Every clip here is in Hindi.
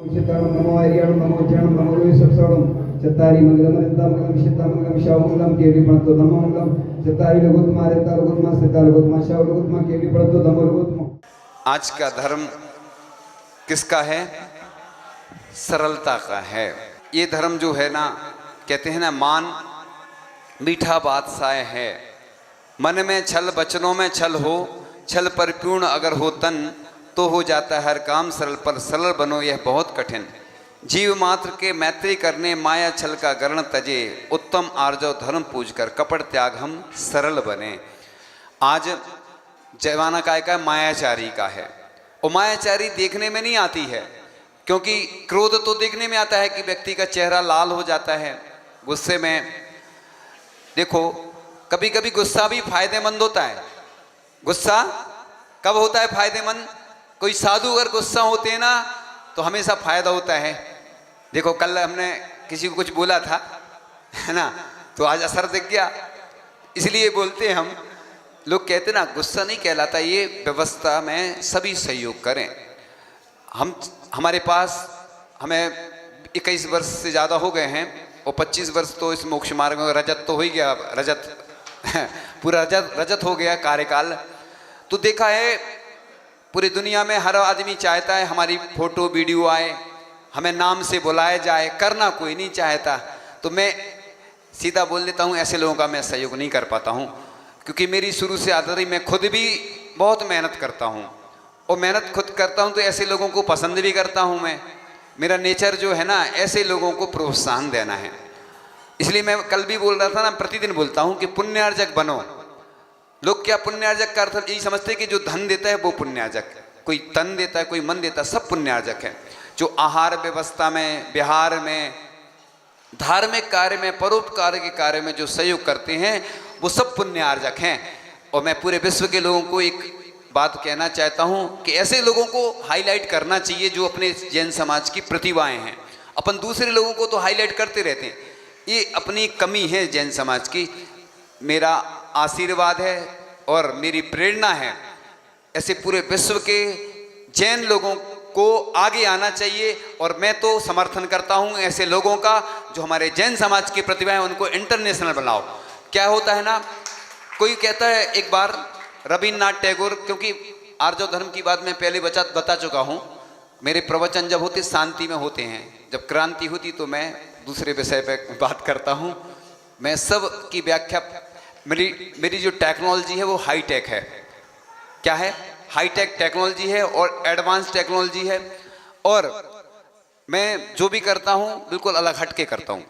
विशुद्धाणं नमो हरियाणं नमो ज्ञानं नमो विश्वसरणं चत्तारि मंगलमरितामंगलं विशुद्धामंगलं विशामंगलं केवि प्रणतो नमो मंगलम चत्तारि लघुत्मा रेता लघुत्मा सिद्धा लघुत्मा शाव लघुत्मा केवि प्रणतो नमो लघुत्मा। आज का धर्म किसका है? सरलता का है। ये धर्म जो है ना, कहते हैं ना, मान मीठा बादशाह है। मन में छल, बचनों में छल हो, छल परिपूर्ण अगर हो तन, तो हो जाता है हर काम सरल। पर सरल बनो यह बहुत कठिन। जीव मात्र के मैत्री करने, माया छल का गरण तजे, उत्तम आर्जव धर्म पूज कर कपट त्याग हम सरल बने। आज जमाना काय का मायाचारी का है। और मायाचारी देखने में नहीं आती है, क्योंकि क्रोध तो देखने में आता है कि व्यक्ति का चेहरा लाल हो जाता है गुस्से में। देखो, कभी कभी गुस्सा भी फायदेमंद होता है। गुस्सा कब होता है फायदेमंद? कोई साधु अगर गुस्सा होते हैं ना, तो हमेशा फायदा होता है। देखो, कल हमने किसी को कुछ बोला था, है ना, तो आज असर दिख गया। इसलिए बोलते हैं हम लोग, कहते ना, गुस्सा नहीं कहलाता, ये व्यवस्था में सभी सहयोग करें। हमारे पास, हमें 21 वर्ष से ज़्यादा हो गए हैं, और 25 वर्ष तो इस मोक्ष मार्ग में रजत तो हो ही गया, रजत पूरा रजत हो गया कार्यकाल। तो देखा है पूरी दुनिया में हर आदमी चाहता है हमारी फोटो वीडियो आए, हमें नाम से बुलाया जाए, करना कोई नहीं चाहता। तो मैं सीधा बोल देता हूँ, ऐसे लोगों का मैं सहयोग नहीं कर पाता हूँ, क्योंकि मेरी शुरू से आदत है, मैं खुद भी बहुत मेहनत करता हूँ, और मेहनत खुद करता हूँ तो ऐसे लोगों को पसंद भी करता हूँ मैं। मेरा नेचर जो है ना, ऐसे लोगों को प्रोत्साहन देना है। इसलिए मैं कल भी बोल रहा था ना, प्रतिदिन बोलता हूँ कि पुण्यार्जक बनो। लोग क्या पुण्यार्जक का अर्थ यही समझते हैं कि जो धन देता है वो पुण्यार्जक, कोई तन देता है, कोई मन देता है, सब पुण्यार्जक है। जो आहार व्यवस्था में, विहार में, धार्मिक कार्य में, परोपकार के कार्य में जो सहयोग करते हैं, वो सब पुण्यार्जक हैं। और मैं पूरे विश्व के लोगों को एक बात कहना चाहता हूँ कि ऐसे लोगों को हाईलाइट करना चाहिए जो अपने जैन समाज की प्रतिभाएं हैं। अपन दूसरे लोगों को तो हाईलाइट करते रहते हैं, ये अपनी कमी है जैन समाज की। मेरा आशीर्वाद है और मेरी प्रेरणा है, ऐसे पूरे विश्व के जैन लोगों को आगे आना चाहिए। और मैं तो समर्थन करता हूं ऐसे लोगों का जो हमारे जैन समाज की प्रतिभा है, उनको इंटरनेशनल बनाओ। क्या होता है ना, कोई कहता है, एक बार रविन्द्रनाथ टैगोर, क्योंकि आर्जव धर्म की बात मैं पहले बता चुका हूं, मेरे प्रवचन जब होते शांति में होते हैं, जब क्रांति होती तो मैं दूसरे विषय पर बात करता हूं। मैं सब की व्याख्या, मेरी जो टेक्नोलॉजी है वो हाई टेक है। क्या है? हाई टेक टेक्नोलॉजी है और एडवांस टेक्नोलॉजी है। और मैं जो भी करता हूं बिल्कुल अलग हट के करता हूं।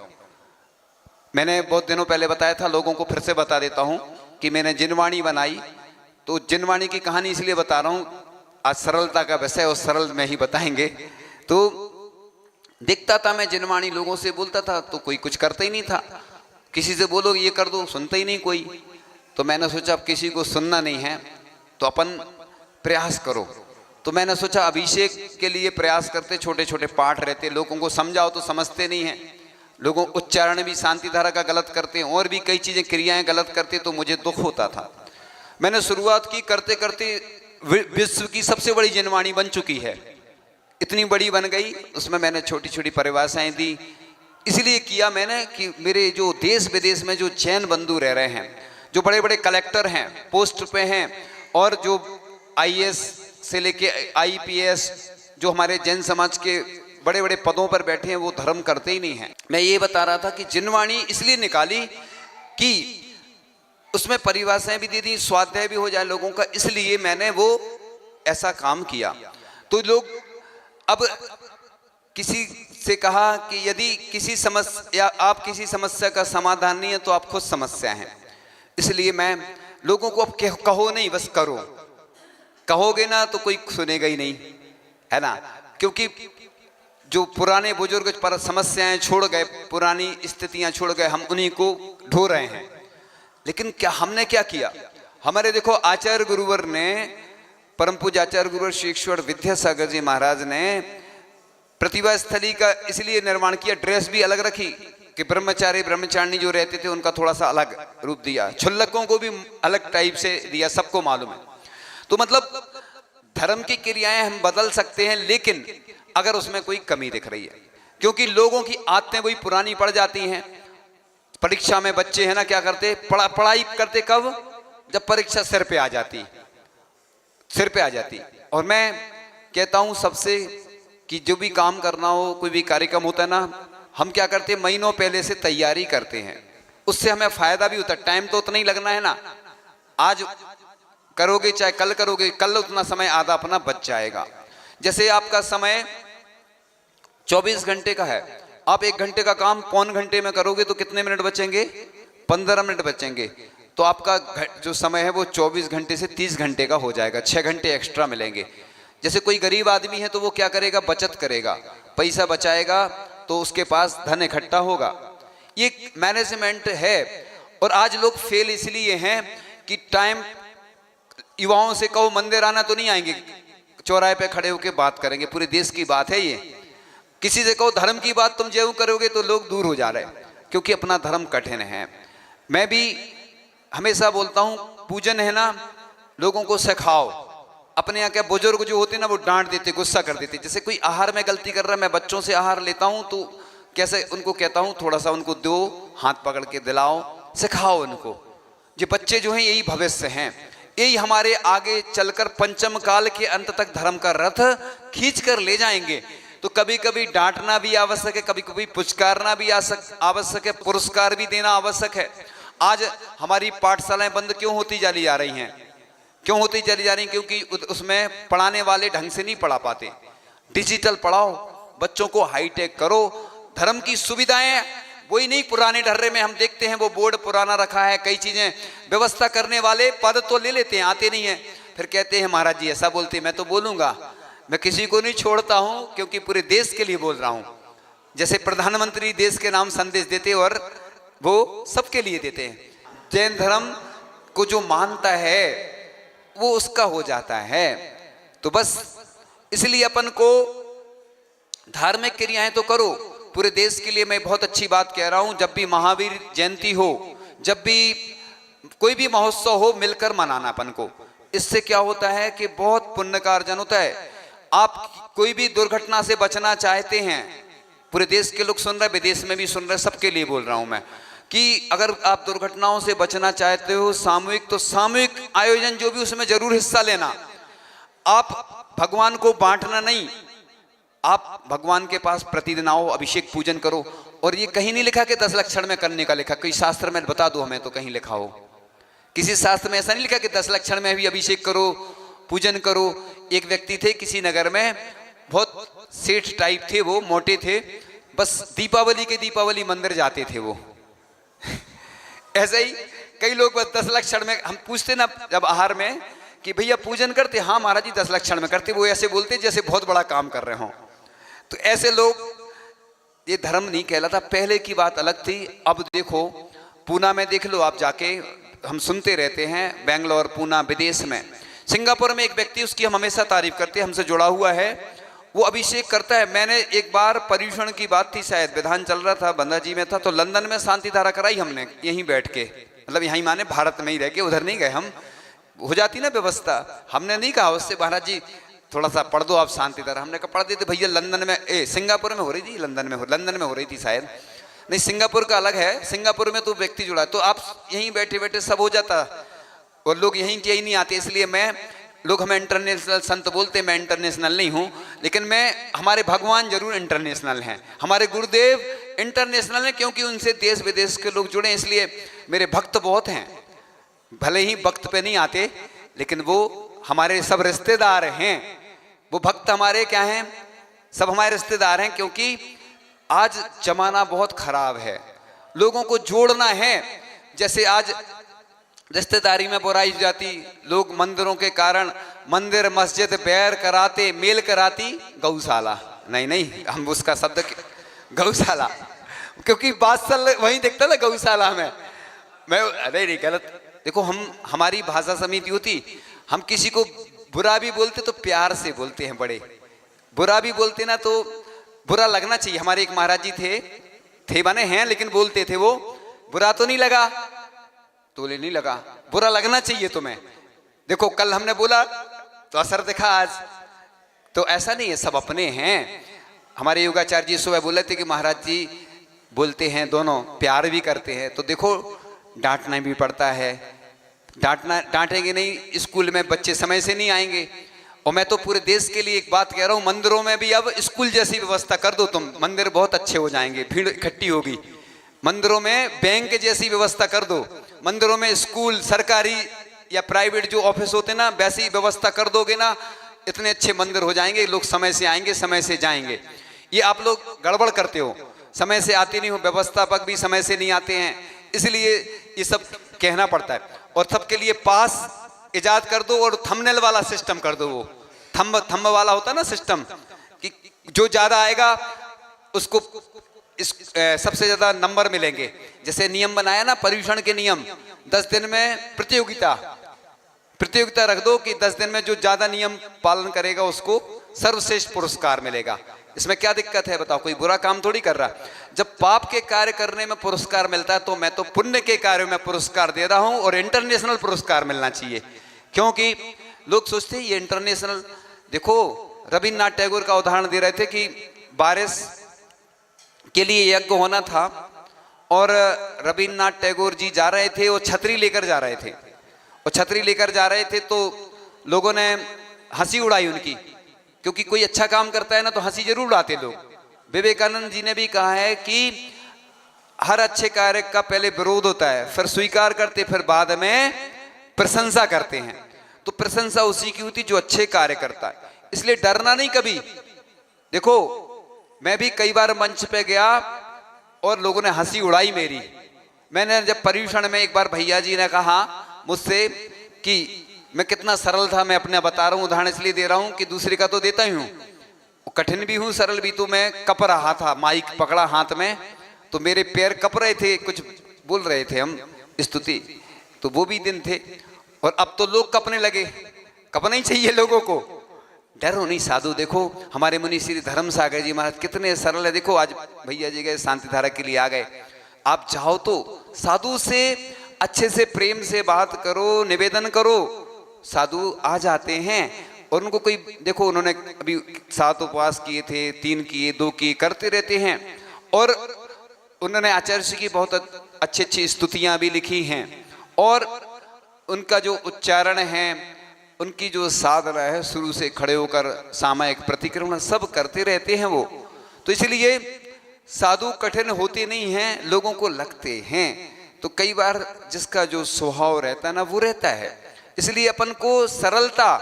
मैंने बहुत दिनों पहले बताया था, लोगों को फिर से बता देता हूं कि मैंने जिनवाणी बनाई। तो जिनवाणी की कहानी इसलिए बता रहा हूं, आज सरलता का विषय और सरल में ही बताएंगे। तो देखता था मैं जिनवाणी, लोगों से बोलता था तो कोई कुछ करता ही नहीं था। किसी से बोलो ये कर दो, सुनता ही नहीं कोई। तो मैंने सोचा अब किसी को सुनना नहीं है तो अपन प्रयास करो। तो मैंने सोचा अभिषेक के लिए प्रयास करते, छोटे छोटे पाठ रहते, लोगों को समझाओ तो समझते नहीं हैं। लोगों उच्चारण भी शांति धारा का गलत करते हैं, और भी कई चीज़ें क्रियाएं गलत करते, तो मुझे दुख होता था। मैंने शुरुआत की, करते करते विश्व की सबसे बड़ी जिनवाणी बन चुकी है, इतनी बड़ी बन गई। उसमें मैंने छोटी छोटी परिभाषाएं दी। इसलिए किया मैंने कि मेरे जो देश विदेश में जो जैन बंधु रह रहे हैं, जो बड़े बड़े कलेक्टर हैं, पोस्ट पे हैं, और जो IAS से लेके IPS, जो हमारे जैन समाज के बड़े बड़े पदों पर बैठे हैं, वो धर्म करते ही नहीं हैं। मैं ये बता रहा था कि जिनवाणी इसलिए निकाली कि उसमें परिभाषाएं भी दे दी, स्वाध्याय भी हो जाए लोगों का, इसलिए मैंने वो ऐसा काम किया। तो लोग, अब किसी से कहा कि यदि किसी समस्या, आप किसी समस्या का समाधान नहीं है तो आप खुद समस्या हैं। इसलिए मैं लोगों को अब कहो नहीं, बस करो। कहोगे ना तो कोई सुनेगा ही नहीं, है ना, क्योंकि जो पुराने बुजुर्ग पर समस्याएं छोड़ गए, पुरानी स्थितियां छोड़ गए, हम उन्हीं को ढो रहे हैं। लेकिन क्या हमने क्या किया? हमारे देखो आचार्य गुरुवर ने, परम पूज्य आचार्य गुरुवर श्री ईश्वर विद्यासागर जी महाराज ने प्रतिभा स्थली का इसलिए निर्माण किया, ड्रेस भी अलग रखी कि ब्रह्मचारी ब्रह्मचारिणी जो रहते थे उनका थोड़ा सा अलग रूप दिया, छुल्लकों को भी अलग टाइप से दिया, सबको मालूम है। तो मतलब धर्म की क्रियाएं हम बदल सकते हैं, लेकिन अगर उसमें कोई कमी दिख रही है, क्योंकि लोगों की आदतें वही पुरानी पड़ जाती हैं। परीक्षा में बच्चे है ना क्या करते, पढ़ाई करते कब, जब परीक्षा सिर पे आ जाती, सिर पे आ जाती। और मैं कहता हूं सबसे कि जो भी काम करना हो, कोई भी कार्यक्रम होता है ना, हम क्या करते हैं, महीनों पहले से तैयारी करते हैं, उससे हमें फायदा भी होता है। टाइम तो उतना ही लगना है ना, आज करोगे चाहे कल करोगे, कल उतना समय आधा अपना बच जाएगा। जैसे आपका समय 24 घंटे का है, आप 1 घंटे का काम पौन घंटे में करोगे तो कितने मिनट बचेंगे, 15 मिनट बचेंगे। तो आपका जो समय है वो 24 घंटे से 30 घंटे का हो जाएगा, 6 घंटे एक्स्ट्रा मिलेंगे। जैसे कोई गरीब आदमी है तो वो क्या करेगा, बचत करेगा, पैसा बचाएगा तो उसके पास धन इकट्ठा होगा। ये मैनेजमेंट है। और आज लोग फेल इसलिए हैं कि टाइम, युवाओं से कहो मंदिर आना तो नहीं आएंगे, चौराहे पे खड़े होकर बात करेंगे, पूरे देश की बात है ये। किसी से कहो धर्म की बात तुम जरूर करोगे तो लोग दूर हो जा रहे हैं, क्योंकि अपना धर्म कठिन है। मैं भी हमेशा बोलता हूं, पूजन है ना, लोगों को सिखाओ। अपने यहाँ के बुजुर्ग जो होते हैं ना, वो डांट देते, गुस्सा कर देते। जैसे कोई आहार में गलती कर रहा है, मैं बच्चों से आहार लेता हूं तो कैसे उनको कहता हूं, थोड़ा सा उनको दो, हाथ पकड़ के दिलाओ, सिखाओ उनको। ये बच्चे जो हैं यही भविष्य हैं, यही हमारे आगे चलकर पंचम काल के अंत तक धर्म का रथ खींच कर ले जाएंगे। तो कभी कभी डांटना भी आवश्यक है, कभी कभी पुचकारना भी आवश्यक है, पुरस्कार भी देना आवश्यक है। आज हमारी पाठशालाएं बंद क्यों होती चली जा रही हैं, क्यों होती चली जा रही हैं? क्योंकि उसमें पढ़ाने वाले ढंग से नहीं पढ़ा पाते। डिजिटल पढ़ाओ, बच्चों को हाईटेक करो, धर्म की सुविधाएं वही नहीं, पुराने ढर्रे में हम देखते हैं वो बोर्ड पुराना रखा है, कई चीजें व्यवस्था करने वाले पद तो ले लेते हैं, आते नहीं है, फिर कहते हैं महाराज जी ऐसा बोलते हैं। मैं तो बोलूंगा, मैं किसी को नहीं छोड़ता हूं, क्योंकि पूरे देश के लिए बोल रहा हूं। जैसे प्रधानमंत्री देश के नाम संदेश देते और वो सबके लिए देते हैं। जैन धर्म को जो मानता है वो उसका हो जाता है। तो बस इसलिए अपन को धार्मिक क्रियाएं तो करो पूरे देश के लिए। मैं बहुत अच्छी बात कह रहा हूं, जब भी महावीर जयंती हो, जब भी कोई भी महोत्सव हो, मिलकर मनाना अपन को। इससे क्या होता है कि बहुत पुण्य का अर्जन होता है। आप कोई भी दुर्घटना से बचना चाहते हैं, पूरे देश के लोग सुन रहे, विदेश में भी सुन रहे, सबके लिए बोल रहा हूं मैं, कि अगर आप दुर्घटनाओं से बचना चाहते हो सामूहिक, तो सामूहिक आयोजन जो भी, उसमें जरूर हिस्सा लेना। आप भगवान को बांटना नहीं, आप भगवान के पास प्रतिदिन आओ, अभिषेक पूजन करो। और ये कहीं नहीं लिखा कि 10 लक्षण में करने का लिखा, कोई शास्त्र में बता दो हमें तो कहीं लिखा हो। किसी शास्त्र में ऐसा नहीं लिखा कि 10 लक्षण में भी अभिषेक करो, पूजन करो। एक व्यक्ति थे किसी नगर में, बहुत सेठ टाइप थे, वो मोटे थे, बस दीपावली मंदिर जाते थे वो। ऐसे ही कई लोग बस 10 लक्षण में, हम पूछते ना जब आहार में कि भैया पूजन करते, हाँ महाराज जी 10 लक्षण में करते, वो ऐसे बोलते जैसे बहुत बड़ा काम कर रहे हो। तो ऐसे लोग, ये धर्म नहीं कहलाता। पहले की बात अलग थी। अब देखो पूना में देख लो आप जाके, हम सुनते रहते हैं, बेंगलोर, पूना, विदेश में, सिंगापुर में एक व्यक्ति, उसकी हम हमेशा तारीफ करते हैं, हमसे जुड़ा हुआ है, वो अभिषेक करता है। मैंने एक बार पर्यूषण की बात थी, शायद विधान चल रहा था, बंदा जी में था, तो लंदन में शांति धारा कराई हमने, यहीं बैठ के, मतलब यहीं माने भारत में ही रह के, उधर नहीं गए हम, हो जाती ना व्यवस्था। हमने नहीं कहा उससे महाराज जी थोड़ा सा पढ़ दो आप शांति धारा, हमने कहा पढ़ देते भैया। लंदन में, सिंगापुर में हो रही थी, लंदन में हो रही थी शायद, नहीं सिंगापुर का अलग है, सिंगापुर में तो व्यक्ति जुड़ा, तो आप यहीं बैठे बैठे सब हो जाता, और लोग यहीं के ही नहीं आते। इसलिए मैं, लोग हमें इंटरनेशनल संत बोलते, मैं इंटरनेशनल नहीं हूं, लेकिन मैं, हमारे भगवान जरूर इंटरनेशनल हैं, हमारे गुरुदेव इंटरनेशनल हैं, क्योंकि उनसे देश विदेश के लोग जुड़े, इसलिए मेरे भक्त बहुत हैं। भले ही वक्त पे नहीं आते, लेकिन वो हमारे सब रिश्तेदार हैं। वो भक्त हमारे क्या हैं, सब हमारे रिश्तेदार हैं, क्योंकि आज जमाना बहुत खराब है, लोगों को जोड़ना है। जैसे आज रिश्तेदारी में बुराई हो जाती, लोग मंदिरों के कारण, मंदिर मस्जिद बैर कराते, मेल कराती, गौशाला, नहीं हम उसका शब्द गौशाला, क्योंकि बादशाह वहीं दिखता ना गौशाला में। मैं अरे नहीं गलत, देखो हमारी भाषा समिति होती, हम किसी को बुरा भी बोलते तो प्यार से बोलते हैं, बड़े बुरा भी बोलते ना तो बुरा लगना चाहिए। हमारे एक महाराज जी थे बने हैं, लेकिन बोलते थे वो, बुरा तो नहीं लगा, तोले नहीं लगा, बुरा लगना चाहिए तुम्हें। देखो कल हमने बोला तो असर दिखा आज, तो ऐसा नहीं है, सब अपने हैं। हमारे योगाचार्य जी सुबह बोले थे कि महाराज जी बोलते हैं, दोनों प्यार भी करते हैं, तो देखो डांटना भी पड़ता है। डांटेंगे नहीं, स्कूल में बच्चे समय से नहीं आएंगे। और मैं तो पूरे देश के लिए एक बात कह रहा हूँ, मंदिरों में भी अब स्कूल जैसी व्यवस्था कर दो तुम, मंदिर बहुत अच्छे हो जाएंगे, भीड़ इकट्ठी होगी। मंदिरों में बैंक जैसी व्यवस्था कर दो, मंदिरों में स्कूल सरकारी या प्राइवेट जो ऑफिस होते ना वैसी व्यवस्था कर दोगे ना, इतने अच्छे मंदिर हो जाएंगे, लोग समय से आएंगे, समय से जाएंगे। ये आप लोग गड़बड़ करते हो, समय से आते नहीं हो, व्यवस्थापक भी समय से नहीं आते हैं, इसलिए ये सब कहना पड़ता है। और सबके लिए पास इजाद कर दो और थंबनेल वाला सिस्टम कर दो, वो थंब वाला होता ना सिस्टम, कि जो ज्यादा आएगा उसको सबसे ज्यादा नंबर मिलेंगे। जैसे नियम बनाया ना पर्यूषण के नियम, 10 दिन में प्रतियोगिता रख दो कि 10 दिन में जो ज्यादा नियम पालन करेगा उसको सर्वश्रेष्ठ पुरस्कार मिलेगा। इसमें क्या दिक्कत है बताओ, कोई बुरा काम थोड़ी कर रहा। जब पाप के कार्य करने में पुरस्कार मिलता है तो मैं तो पुण्य के कार्य में पुरस्कार दे रहा हूं, और इंटरनेशनल पुरस्कार मिलना चाहिए। क्योंकि लोग सोचते हैं ये इंटरनेशनल, देखो रविन्द्रनाथ टैगोर का उदाहरण दे रहे थे कि बारिश के लिए यज्ञ होना था और रविन्द्रनाथ टैगोर जी जा रहे थे, वो छतरी लेकर जा रहे थे, और छतरी लेकर जा रहे थे तो लोगों ने हंसी उड़ाई उनकी, क्योंकि कोई अच्छा काम करता है ना तो हंसी जरूर उड़ाते लोग। विवेकानंद जी ने भी कहा है कि हर अच्छे कार्य का पहले विरोध होता है, फिर स्वीकार करते, फिर बाद में प्रशंसा करते हैं। तो प्रशंसा उसी की होती जो अच्छे कार्य करता है, इसलिए डरना नहीं कभी। देखो मैं भी कई बार मंच पे गया और लोगों ने हंसी उड़ाई मेरी। मैंने जब पर्यूषण में एक बार भैया जी ने कहा मुझसे कि मैं कितना सरल था, मैं अपने बता रहा हूँ, उदाहरण इसलिए दे रहा हूँ कि दूसरे का तो देता ही हूँ, कठिन भी हूँ सरल भी। तो मैं कप रहा था, माइक पकड़ा हाथ में, तो मेरे पैर कप रहे थे, कुछ बोल रहे थे हम स्तुति, तो वो भी दिन थे। और अब तो लोग कपने लगे, कपना ही चाहिए लोगों को, डरो नहीं। साधु देखो हमारे मुनि श्री धर्म सागर जी महाराज कितने सरल है। देखो आज भैया जी गए शांति धारा के लिए आ गए, आप चाहो तो साधु से अच्छे से प्रेम से बात करो, निवेदन करो, साधु आ जाते हैं। और उनको कोई देखो, उन्होंने अभी 7 उपवास किए थे, 3 किए, 2 किए, करते रहते हैं। और उन्होंने आचार्य जी की बहुत अच्छी अच्छी स्तुतियां भी लिखी हैं, और उनका जो उच्चारण है, उनकी जो साधना है, शुरू से खड़े होकर सामायिक प्रतिक्रमण सब करते रहते हैं वो। तो इसलिए साधु कठिन होते नहीं हैं, लोगों को लगते हैं। तो कई बार जिसका जो स्वभाव रहता है ना वो रहता है, इसलिए अपन को सरलता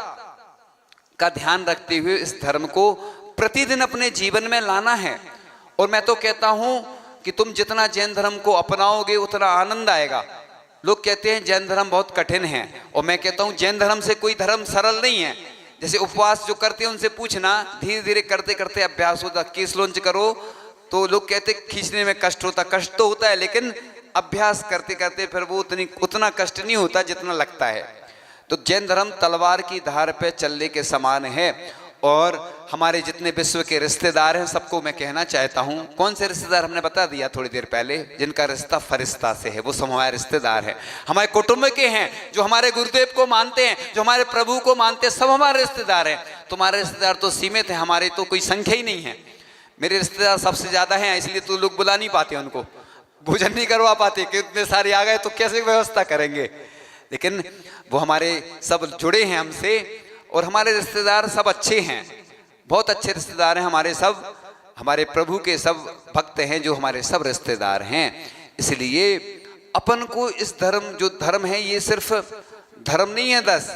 का ध्यान रखते हुए इस धर्म को प्रतिदिन अपने जीवन में लाना है। और मैं तो कहता हूं कि तुम जितना जैन धर्म को अपनाओगे उतना आनंद आएगा। लोग कहते हैं जैन धर्म बहुत कठिन है, और मैं कहता हूं जैन धर्म से कोई धर्म सरल नहीं है। जैसे उपवास जो करते हैं उनसे पूछना, धीरे धीरे करते करते अभ्यास होता। केस लॉन्च करो तो लोग कहते खींचने में कष्ट होता, कष्ट तो होता है, लेकिन अभ्यास करते करते फिर वो उतना कष्ट नहीं होता जितना लगता है। तो जैन धर्म तलवार की धार पे चलने के समान है। और हमारे जितने विश्व के रिश्तेदार हैं सबको मैं कहना चाहता हूं, कौन से रिश्तेदार हमने बता दिया थोड़ी देर पहले, जिनका रिश्ता फरिश्ता से है, वो सब हमारे रिश्तेदार हैं, हमारे कुटुंब के हैं, जो हमारे गुरुदेव को मानते हैं, जो हमारे प्रभु को मानते हैं, सब हमारे रिश्तेदार हैं। तुम्हारे रिश्तेदार तो सीमित है, हमारे तो कोई संख्या ही नहीं है। मेरे रिश्तेदार सबसे ज्यादा हैं, इसलिए तो लोग बुला नहीं पाते, उनको भोजन नहीं करवा पाते कि इतने सारे आ गए तो कैसे व्यवस्था करेंगे। लेकिन वो हमारे सब जुड़े हैं हमसे, और हमारे रिश्तेदार सब अच्छे हैं, बहुत अच्छे रिश्तेदार हैं हमारे सब, हमारे प्रभु के सब भक्त हैं जो हमारे सब रिश्तेदार हैं। इसलिए अपन को इस धर्म जो धर्म है ये सिर्फ धर्म नहीं है 10,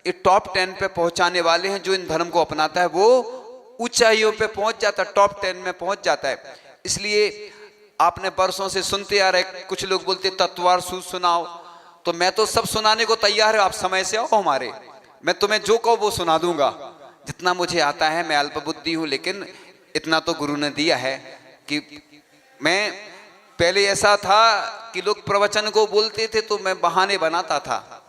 ये टॉप 10 पे पहुंचाने वाले हैं। जो इन धर्म को अपनाता है वो ऊंचाइयों पे पहुंच जाता है, टॉप 10 में पहुंच जाता है। इसलिए आपने वर्षों से सुनते आ रहे, कुछ लोग बोलते तत्वार सूत सुनाओ, तो मैं तो सब सुनाने को तैयार है, आप समय से आओ हमारे, मैं तुम्हें जो कहो वो सुना दूंगा, जितना मुझे आता है। मैं अल्प बुद्धि हूं, लेकिन इतना तो गुरु ने दिया है कि मैं पहले ऐसा था कि लोग प्रवचन को बोलते थे तो मैं बहाने बनाता था,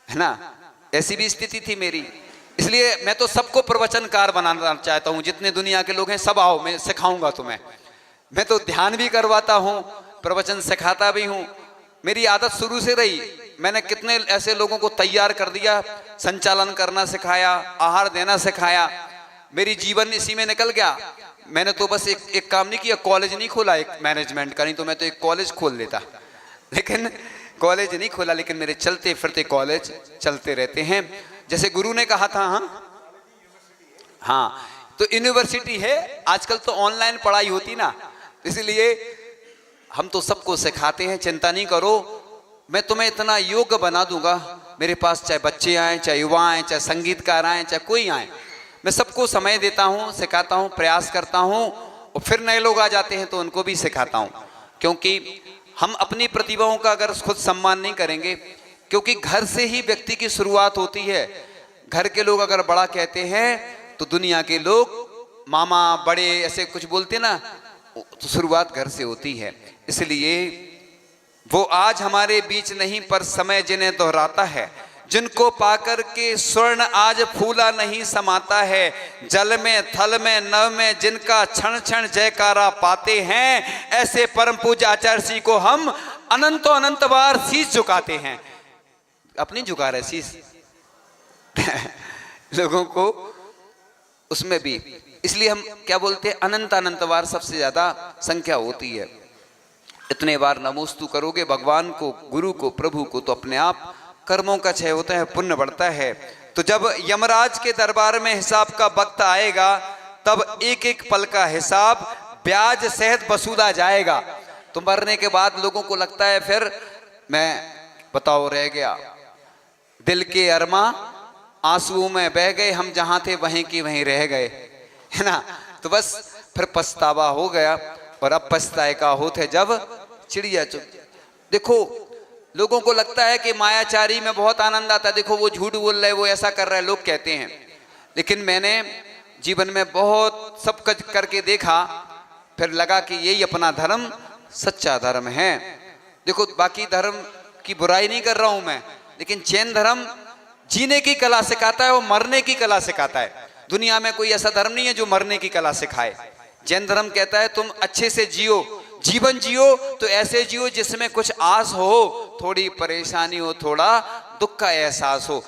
है ना, ऐसी भी स्थिति थी मेरी। इसलिए मैं तो सबको प्रवचनकार बनाना चाहता हूं, जितने दुनिया के लोग हैं सब आओ, मैं सिखाऊंगा तुम्हें। मैं तो ध्यान भी करवाता हूं, प्रवचन सिखाता भी हूं, मेरी आदत शुरू से रही। मैंने कितने ऐसे लोगों को तैयार कर दिया, संचालन करना सिखाया, आहार देना सिखाया, मेरी जीवन इसी में निकल गया। मैंने तो बस एक काम नहीं किया, कॉलेज नहीं खोला एक मैनेजमेंट का, नहीं तो मैं तो एक कॉलेज खोल लेता, लेकिन कॉलेज नहीं खोला। लेकिन मेरे चलते फिरते कॉलेज चलते रहते हैं। जैसे गुरु ने कहा था, हाँ तो यूनिवर्सिटी है, आजकल तो ऑनलाइन पढ़ाई होती ना, इसलिए हम तो सबको सिखाते हैं, चिंता नहीं करो, मैं तुम्हें इतना योग्य बना दूंगा। मेरे पास चाहे बच्चे आए, चाहे युवा आए, चाहे संगीतकार आए, चाहे कोई आए, मैं सबको समय देता हूँ, सिखाता हूँ, प्रयास करता हूँ, और फिर नए लोग आ जाते हैं तो उनको भी सिखाता हूँ। क्योंकि हम अपनी प्रतिभाओं का अगर खुद सम्मान नहीं करेंगे, क्योंकि घर से ही व्यक्ति की शुरुआत होती है। घर के लोग अगर बड़ा कहते हैं तो दुनिया के लोग मामा बड़े ऐसे कुछ बोलते ना, तो शुरुआत घर से होती है। इसलिए वो आज हमारे बीच नहीं, पर समय जिन्हें दोहराता है, जिनको पाकर के स्वर्ण आज फूला नहीं समाता है। जल में थल में नव में जिनका क्षण क्षण जयकारा पाते हैं, ऐसे परम पूज्य आचार्य श्री को हम अनंतों अनंत बार शीश झुकाते हैं। अपनी झुका रहे शीश लोगों को उसमें भी, इसलिए हम क्या बोलते हैं, अनंत अनंत बार सबसे ज्यादा संख्या होती है। इतने बार नमोस्तु करोगे भगवान को, गुरु को, प्रभु को, तो अपने आप कर्मों का क्षय होता है, पुण्य बढ़ता है। तो जब यमराज के दरबार में हिसाब का वक्त आएगा, तब एक एक पल का हिसाब ब्याज सहित वसूला जाएगा। तो मरने के बाद लोगों को लगता है फिर मैं बताओ रह गया, दिल के अरमा आंसुओं में बह गए, हम जहां थे वहीं की वहीं रह गए, है ना। तो बस फिर पछतावा हो गया, और अब पछताए का होत है जब चिड़िया चुग। देखो लोगों को लगता है कि मायाचारी में बहुत आनंद आता है, देखो वो झूठ बोल रहे, वो ऐसा कर रहा है, लोग कहते हैं। लेकिन मैंने जीवन में बहुत सब कुछ करके देखा, फिर लगा कि यही अपना धर्म सच्चा धर्म है। देखो बाकी धर्म की बुराई नहीं कर रहा हूं मैं, लेकिन जैन धर्म जीने की कला सिखाता है और मरने की कला सिखाता है। दुनिया में कोई ऐसा धर्म नहीं है जो मरने की कला सिखाए। जैन धर्म कहता है तुम अच्छे से जियो, जीवन जियो तो ऐसे जियो जिसमें कुछ आस हो, थोड़ी परेशानी हो, थोड़ा दुख का एहसास हो।